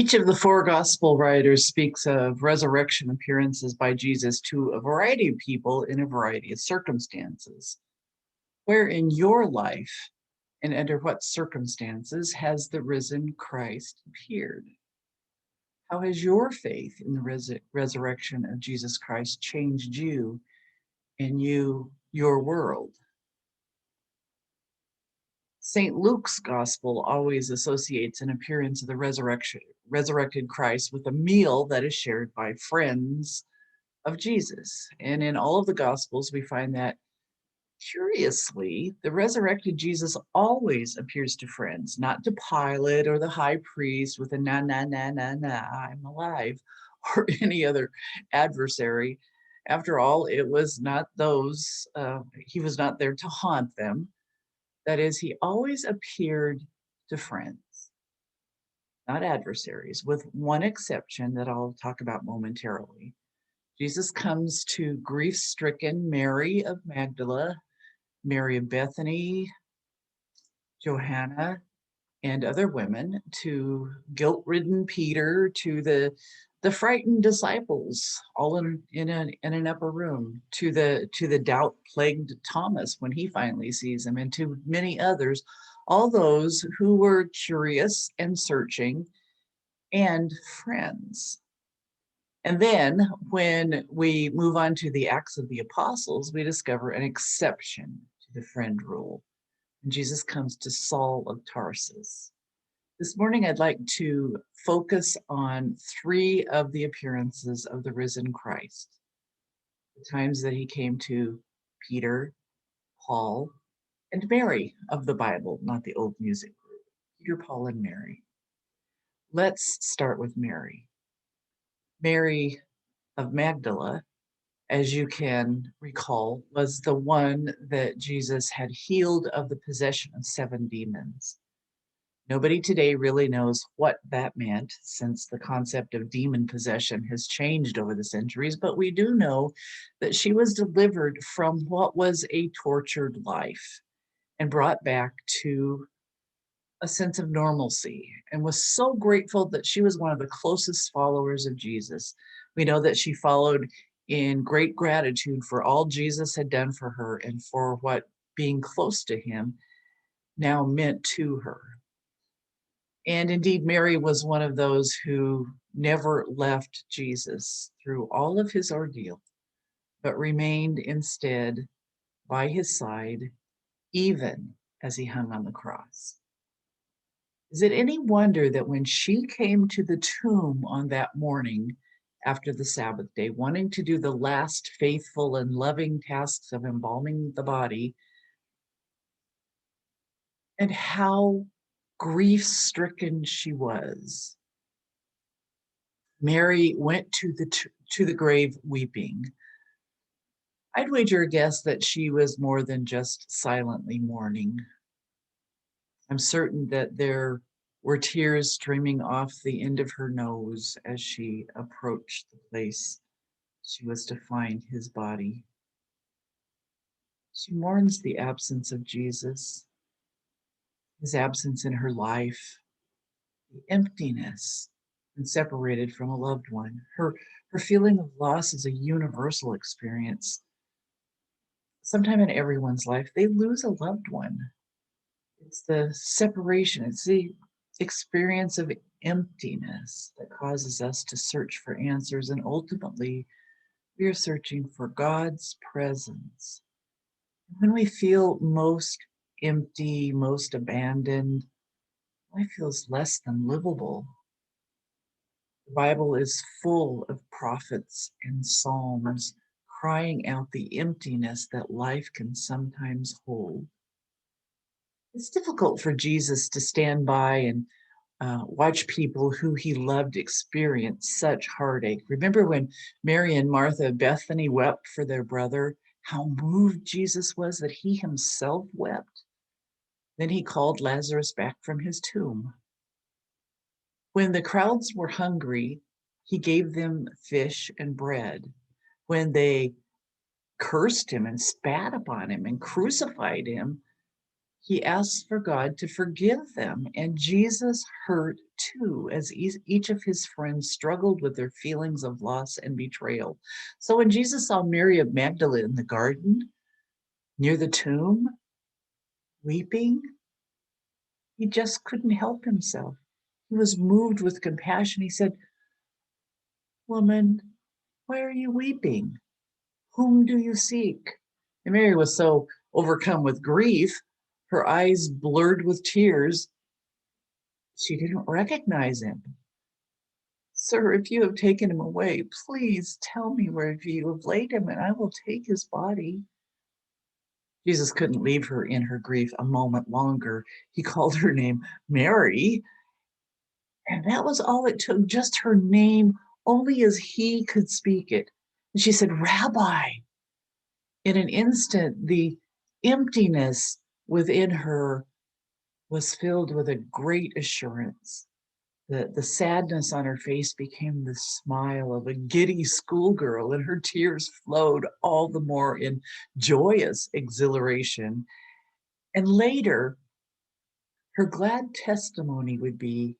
Each of the four gospel writers speaks of resurrection appearances by Jesus to a variety of people in a variety of circumstances. Where in your life and under what circumstances has the risen Christ appeared? How has your faith in the resurrection of Jesus Christ changed you and your world? St. Luke's gospel always associates an appearance of the resurrected Christ with a meal that is shared by friends of Jesus. And in all of the gospels, we find that curiously, the resurrected Jesus always appears to friends, not to Pilate or the high priest with a na, na, na, na, na, I'm alive, or any other adversary. After all, it was not those, he was not there to haunt them. That is, he always appeared to friends, not adversaries, with one exception that I'll talk about momentarily. Jesus comes to grief-stricken Mary of Magdala, Mary of Bethany, Johanna, and other women, to guilt-ridden Peter, to the frightened disciples, all in an upper room, to the doubt-plagued Thomas when he finally sees him, and to many others, all those who were curious and searching and friends. And then when we move on to the Acts of the Apostles, we discover an exception to the friend rule. And Jesus comes to Saul of Tarsus. This morning, I'd like to focus on three of the appearances of the risen Christ. The times that he came to Peter, Paul, and Mary of the Bible, not the old music group. Peter, Paul, and Mary. Let's start with Mary. Mary of Magdala, as you can recall, was the one that Jesus had healed of the possession of 7 demons. Nobody today really knows what that meant, since the concept of demon possession has changed over the centuries, but we do know that she was delivered from what was a tortured life and brought back to a sense of normalcy, and was so grateful that she was one of the closest followers of Jesus. We know that she followed in great gratitude for all Jesus had done for her and for what being close to him now meant to her. And indeed, Mary was one of those who never left Jesus through all of his ordeal, but remained instead by his side, even as he hung on the cross. Is it any wonder that when she came to the tomb on that morning after the Sabbath day, wanting to do the last faithful and loving tasks of embalming the body, and how grief-stricken she was, Mary went to the grave weeping. I'd wager a guess that she was more than just silently mourning. I'm certain that there were tears streaming off the end of her nose as she approached the place she was to find his body. She mourns the absence of Jesus, his absence in her life, the emptiness and separated from a loved one. Her feeling of loss is a universal experience. Sometime in everyone's life, they lose a loved one. It's the separation, it's the experience of emptiness that causes us to search for answers, and ultimately, we are searching for God's presence. When we feel most empty, most abandoned, life feels less than livable. The Bible is full of prophets and psalms crying out the emptiness that life can sometimes hold. It's difficult for Jesus to stand by and watch people who he loved experience such heartache. Remember when Mary and Martha of Bethany wept for their brother, how moved Jesus was that he himself wept. Then he called Lazarus back from his tomb. When the crowds were hungry, he gave them fish and bread. When they cursed him and spat upon him and crucified him, He asks for God to forgive them, and Jesus hurt too, as each of his friends struggled with their feelings of loss and betrayal. So when Jesus saw Mary of Magdala in the garden near the tomb, weeping, he just couldn't help himself. He was moved with compassion. He said, "Woman, why are you weeping? Whom do you seek?" And Mary was so overcome with grief, her eyes blurred with tears, she didn't recognize him. "Sir, if you have taken him away, please tell me where you have laid him, and I will take his body." Jesus couldn't leave her in her grief a moment longer. He called her name Mary, and that was all it took, just her name, only as he could speak it. And she said, "Rabbi." In an instant, the emptiness within her was filled with a great assurance. The sadness on her face became the smile of a giddy schoolgirl, and her tears flowed all the more in joyous exhilaration. And later, her glad testimony would be,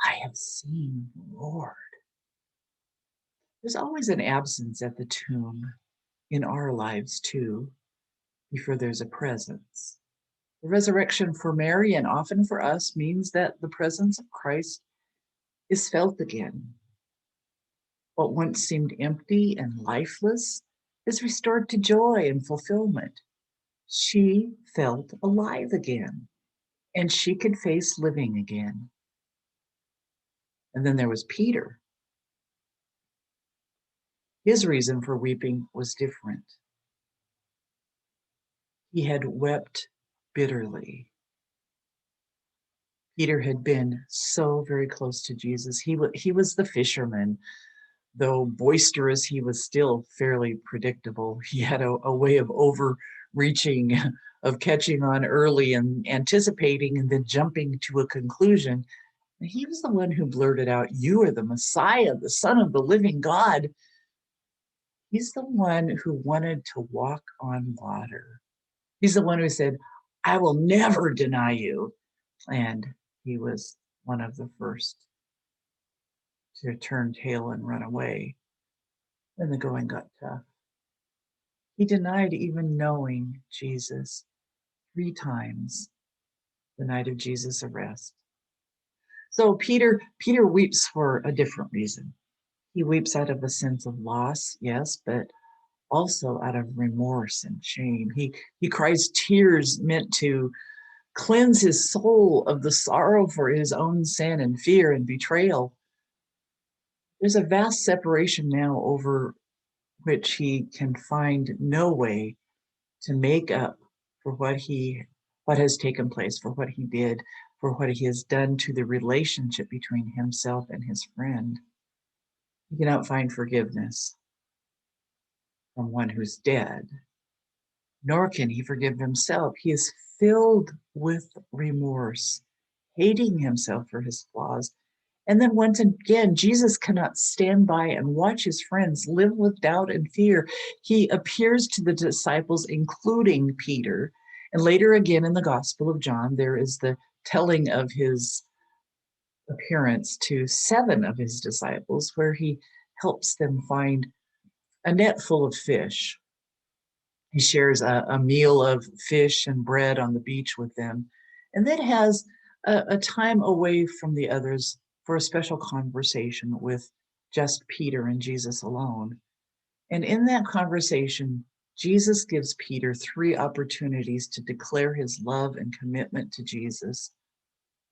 "I have seen the Lord." There's always an absence at the tomb in our lives, too, before there's a presence. The resurrection for Mary and often for us means that the presence of Christ is felt again. What once seemed empty and lifeless is restored to joy and fulfillment. She felt alive again, and she could face living again. And then there was Peter. His reason for weeping was different. He had wept bitterly. Peter had been so very close to Jesus. He was the fisherman. Though boisterous, he was still fairly predictable. He had a way of overreaching, of catching on early and anticipating and then jumping to a conclusion. And he was the one who blurted out, "You are the Messiah, the Son of the living God." He's the one who wanted to walk on water. He's the one who said, "I will never deny you." And he was one of the first to turn tail and run away when the going got tough. He denied even knowing Jesus 3 times the night of Jesus' arrest. So Peter weeps for a different reason. He weeps out of a sense of loss, yes, but also out of remorse and shame. He cries tears meant to cleanse his soul of the sorrow for his own sin and fear and betrayal. There's a vast separation now over which he can find no way to make up for what has taken place, for what he did, for what he has done to the relationship between himself and his friend. He cannot find forgiveness from one who's dead, nor can he forgive himself. He is filled with remorse, hating himself for his flaws. And then once again, Jesus cannot stand by and watch his friends live with doubt and fear. He appears to the disciples, including Peter. And later again in the Gospel of John, there is the telling of his appearance to 7 of his disciples, where he helps them find a net full of fish. He shares a meal of fish and bread on the beach with them, and then has a time away from the others for a special conversation with just Peter and Jesus alone. And in that conversation, Jesus gives Peter 3 opportunities to declare his love and commitment to Jesus.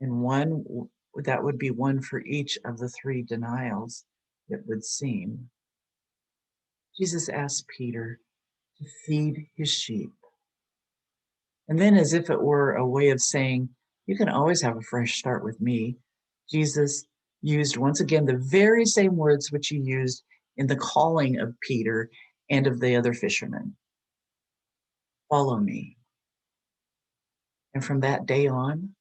And that would be one for each of the 3 denials, it would seem. Jesus asked Peter to feed his sheep. And then, as if it were a way of saying, "You can always have a fresh start with me," Jesus used once again the very same words which he used in the calling of Peter and of the other fishermen. "Follow me." And from that day on,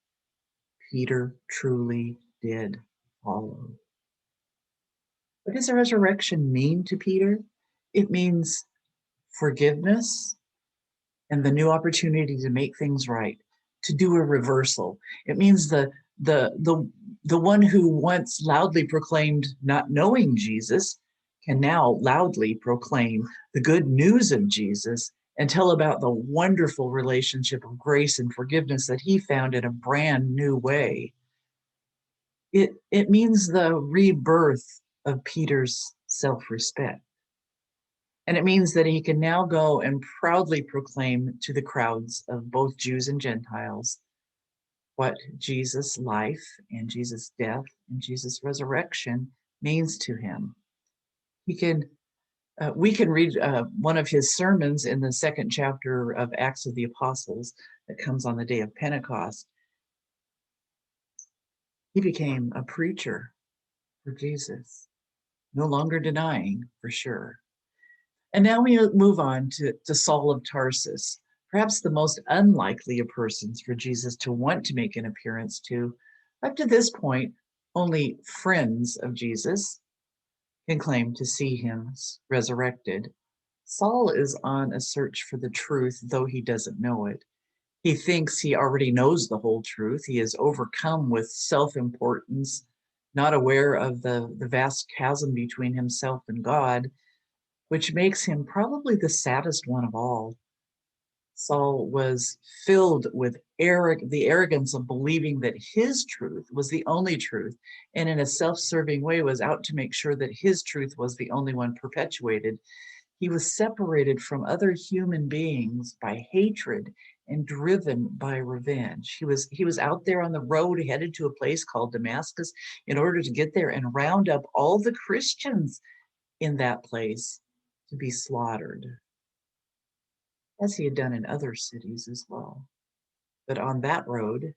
Peter truly did follow. What does the resurrection mean to Peter? It means forgiveness and the new opportunity to make things right. to do a reversal. It means the one who once loudly proclaimed not knowing Jesus can now loudly proclaim the good news of Jesus and tell about the wonderful relationship of grace and forgiveness that he found in a brand new way. It means the rebirth of Peter's self-respect. And it means that he can now go and proudly proclaim to the crowds of both Jews and Gentiles what Jesus' life and Jesus' death and Jesus' resurrection means to him. We can read one of his sermons in the second chapter of Acts of the Apostles that comes on the day of Pentecost. He became a preacher for Jesus, no longer denying for sure. And now we move on to Saul of Tarsus, perhaps the most unlikely of persons for Jesus to want to make an appearance to. Up to this point, only friends of Jesus can claim to see him resurrected. Saul is on a search for the truth, though he doesn't know it. He thinks he already knows the whole truth. He is overcome with self-importance, not aware of the vast chasm between himself and God, which makes him probably the saddest one of all. Saul was filled with the arrogance of believing that his truth was the only truth, and in a self-serving way was out to make sure that his truth was the only one perpetuated. He was separated from other human beings by hatred and driven by revenge. He was out there on the road headed to a place called Damascus in order to get there and round up all the Christians in that place to be slaughtered, as he had done in other cities as well. But on that road,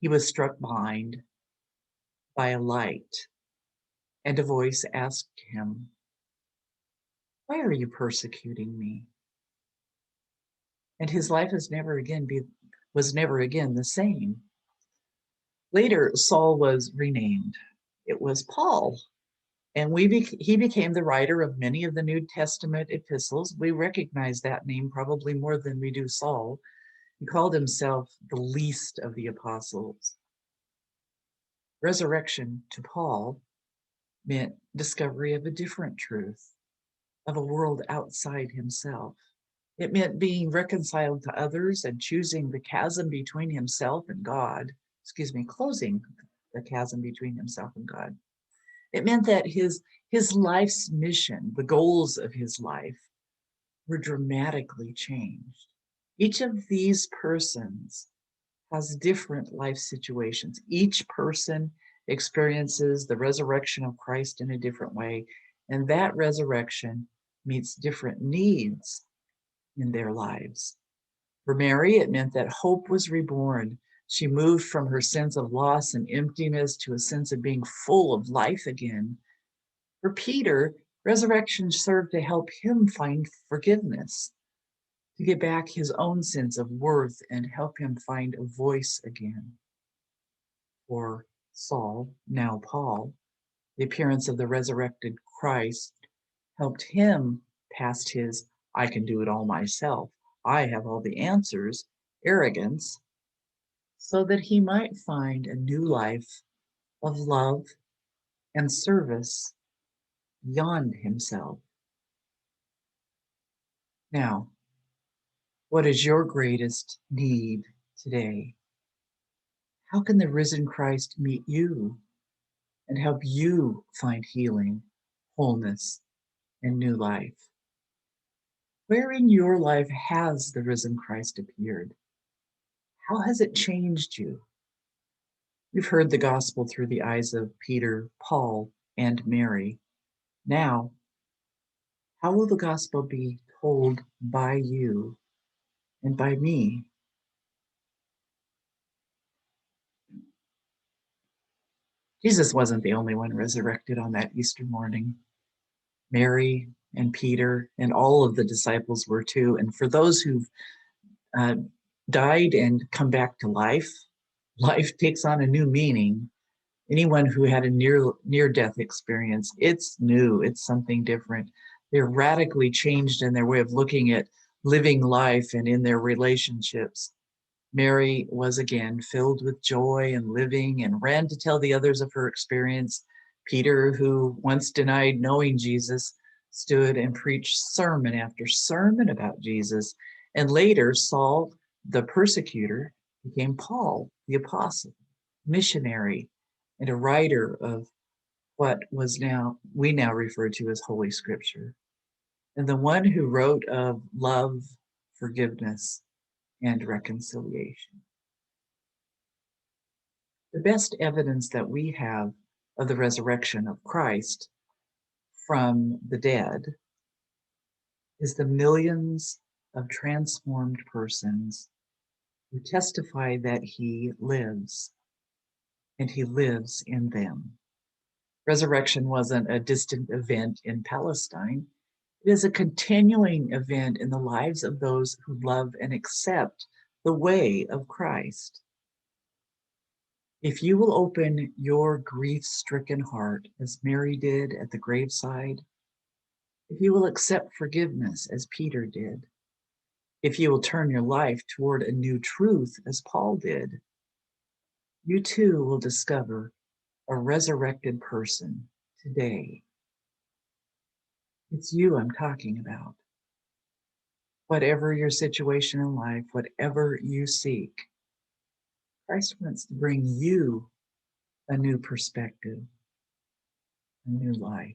he was struck blind by a light, and a voice asked him, "Why are you persecuting me?" And his life was never again the same. Later, Saul was renamed. It was Paul. And he became the writer of many of the New Testament epistles. We recognize that name probably more than we do Saul. He called himself the least of the apostles. Resurrection to Paul meant discovery of a different truth, of a world outside himself. It meant being reconciled to others and choosing the chasm between himself and God, closing the chasm between himself and God. It meant that his life's mission, the goals of his life, were dramatically changed. Each of these persons has different life situations. Each person experiences the resurrection of Christ in a different way, and that resurrection meets different needs in their lives. For Mary, it meant that hope was reborn. She moved from her sense of loss and emptiness to a sense of being full of life again. For Peter, resurrection served to help him find forgiveness, to get back his own sense of worth and help him find a voice again. For Saul, now Paul, the appearance of the resurrected Christ helped him past his "I can do it all myself, I have all the answers" arrogance, so that he might find a new life of love and service beyond himself. Now, what is your greatest need today? How can the risen Christ meet you and help you find healing, wholeness, and new life? Where in your life has the risen Christ appeared? How has it changed you? You've heard the gospel through the eyes of Peter, Paul, and Mary. Now, how will the gospel be told by you and by me? Jesus wasn't the only one resurrected on that Easter morning. Mary and Peter and all of the disciples were too. And for those who've died and come back to life, life takes on a new meaning. Anyone who had a near-death experience, it's new, it's something different. They're radically changed in their way of looking at living life and in their relationships. Mary was again filled with joy and living and ran to tell the others of her experience. Peter, who once denied knowing Jesus, stood and preached sermon after sermon about Jesus. And later, Saul, the persecutor, became Paul, the apostle, missionary, and a writer of what we now refer to as Holy Scripture. And the one who wrote of love, forgiveness, and reconciliation. The best evidence that we have of the resurrection of Christ from the dead is the millions of transformed persons who testify that he lives and he lives in them. Resurrection wasn't a distant event in Palestine. It is a continuing event in the lives of those who love and accept the way of Christ. If you will open your grief-stricken heart, as Mary did at the graveside, if you will accept forgiveness, as Peter did, if you will turn your life toward a new truth, as Paul did, you too will discover a resurrected person today. It's you I'm talking about. Whatever your situation in life, whatever you seek, Christ wants to bring you a new perspective, a new life.